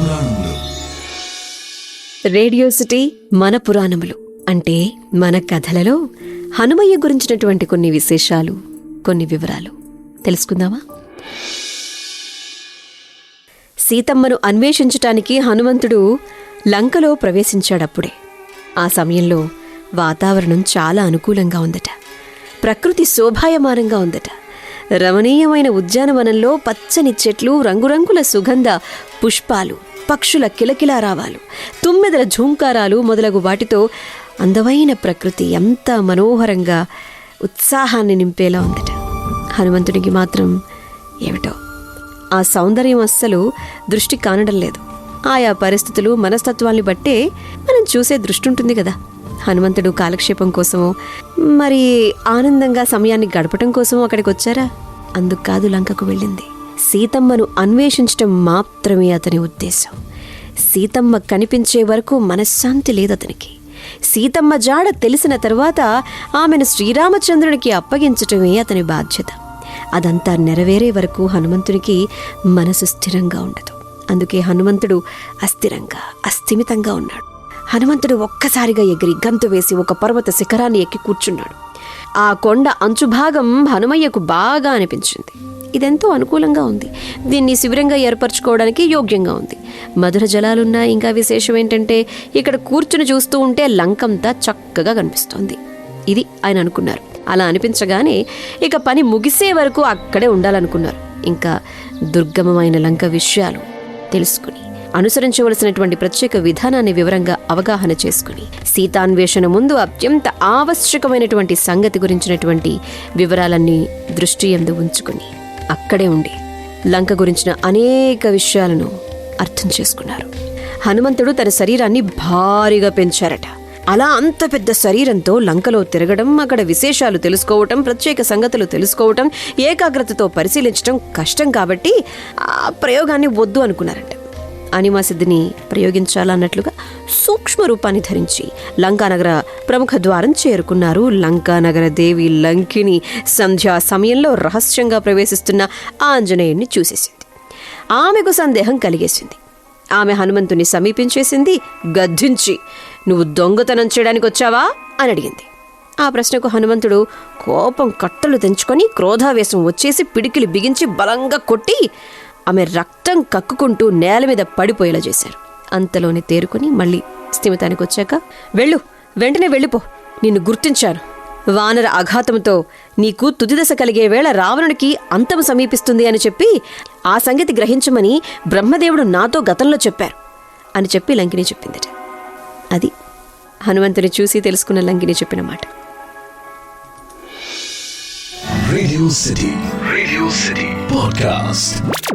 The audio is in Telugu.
పురాణములు. రేడియో సిటీ మన పురాణములు అంటే మన కథలలో హనుమయ్య గురించినటువంటి కొన్ని విశేషాలు, కొన్ని వివరాలు తెలుసుకుందామా? సీతమ్మను అన్వేషించటానికి హనుమంతుడు లంకలో ప్రవేశించాడప్పుడే. ఆ సమయంలో వాతావరణం చాలా అనుకూలంగా ఉందట. ప్రకృతి శోభాయమానంగా ఉందట. రమణీయమైన ఉద్యానవనంలో పచ్చని చెట్లు, రంగురంగుల సుగంధ పుష్పాలు, పక్షుల కిలకిలారావాలు, తుమ్మెదల ఝూంకారాలు మొదలగు వాటితో అందమైన ప్రకృతి ఎంత మనోహరంగా ఉత్సాహాన్ని నింపేలా ఉందట. హనుమంతుడికి మాత్రం ఏమిటో ఆ సౌందర్యం అస్సలు దృష్టి కానడం లేదు. ఆయా పరిస్థితులు, మనస్తత్వాల్ని బట్టే మనం చూసే దృష్టి ఉంటుంది కదా. హనుమంతుడు కాలక్షేపం కోసమో, మరి ఆనందంగా సమయాన్ని గడపటం కోసమో అక్కడికి వచ్చారా? అందుకు కాదు లంకకు వెళ్ళింది. సీతమ్మను అన్వేషించటం మాత్రమే అతని ఉద్దేశం. సీతమ్మ కనిపించే వరకు మనశ్శాంతి లేదు అతనికి. సీతమ్మ జాడ తెలిసిన తరువాత ఆమెను శ్రీరామచంద్రునికి అప్పగించటమే అతని బాధ్యత. అదంతా నెరవేరే వరకు హనుమంతునికి మనసు స్థిరంగా ఉండదు. అందుకే హనుమంతుడు అస్థిరంగా, అస్థిమితంగా ఉన్నాడు. హనుమంతుడు ఒక్కసారిగా ఎగిరి గంతు వేసి ఒక పర్వత శిఖరాన్ని ఎక్కి కూర్చున్నాడు. ఆ కొండ అంచుభాగం హనుమయ్యకు బాగా అనిపించింది. ఇదెంతో అనుకూలంగా ఉంది. దీన్ని శిబిరంగా ఏర్పరచుకోవడానికి యోగ్యంగా ఉంది. మధుర జలాలున్నా ఇంకా విశేషం ఏంటంటే ఇక్కడ కూర్చుని చూస్తూ ఉంటే లంకంతా చక్కగా కనిపిస్తోంది. ఇది ఆయన అనుకున్నారు. అలా అనిపించగానే ఇక పని ముగిసే వరకు అక్కడే ఉండాలనుకున్నారు. ఇంకా దుర్గమమైన లంక విషయాలు తెలుసుకుని, అనుసరించవలసినటువంటి ప్రత్యేక విధానాన్ని వివరంగా అవగాహన చేసుకుని, సీతాన్వేషణ ముందు అత్యంత ఆవశ్యకమైనటువంటి సంగతి గురించినటువంటి వివరాలన్నీ దృష్టి యందు ఉంచుకుని అక్కడే ఉండి లంక గురించిన అనేక విషయాలను అర్థం చేసుకున్నారు. హనుమంతుడు తన శరీరాన్ని భారీగా పెంచారట. అలా అంత పెద్ద శరీరంతో లంకలో తిరగడం, అక్కడ విశేషాలు తెలుసుకోవటం, ప్రత్యేక సంగతులు తెలుసుకోవటం, ఏకాగ్రతతో పరిశీలించడం కష్టం కాబట్టి ఆ ప్రయోగాన్ని వద్దు అనుకున్నారట. అనిమాసిద్ధిని ప్రయోగించాలన్నట్లుగా సూక్ష్మ రూపాన్ని ధరించి లంకానగర ప్రముఖ ద్వారం చేరుకున్నారు. లంకానగర దేవి లంకిని సంధ్యా సమయంలో రహస్యంగా ప్రవేశిస్తున్న ఆంజనేయుణ్ణి చూసేసింది. ఆమెకు సందేహం కలిగేసింది. ఆమె హనుమంతుని సమీపించేసింది. గద్దించి, "నువ్వు దొంగతనం చేయడానికి వచ్చావా?" అని అడిగింది. ఆ ప్రశ్నకు హనుమంతుడు కోపం కట్టలు తెంచుకొని క్రోధావేశం వచ్చేసి పిడికిలి బిగించి బలంగా కొట్టి ఆమె రక్తం కక్కుకుంటూ నేల మీద పడిపోయేలా చేశారు. అంతలోనే తేరుకొని మళ్ళీ స్థిమితానికి వచ్చాక, వెంటనే వెళ్ళిపో, నిన్ను గుర్తించాను. వానర అఘాతంతో నీకు తుదిదశ కలిగే వేళ రావణుడికి అంతం సమీపిస్తుంది అని చెప్పి ఆ సంగతి గ్రహించమని బ్రహ్మదేవుడు నాతో గతంలో చెప్పారు అని చెప్పి లంకిని చెప్పిందట. అది హనుమంతుని చూసి తెలుసుకున్న లంకిని చెప్పిన మాట. Radio city podcast.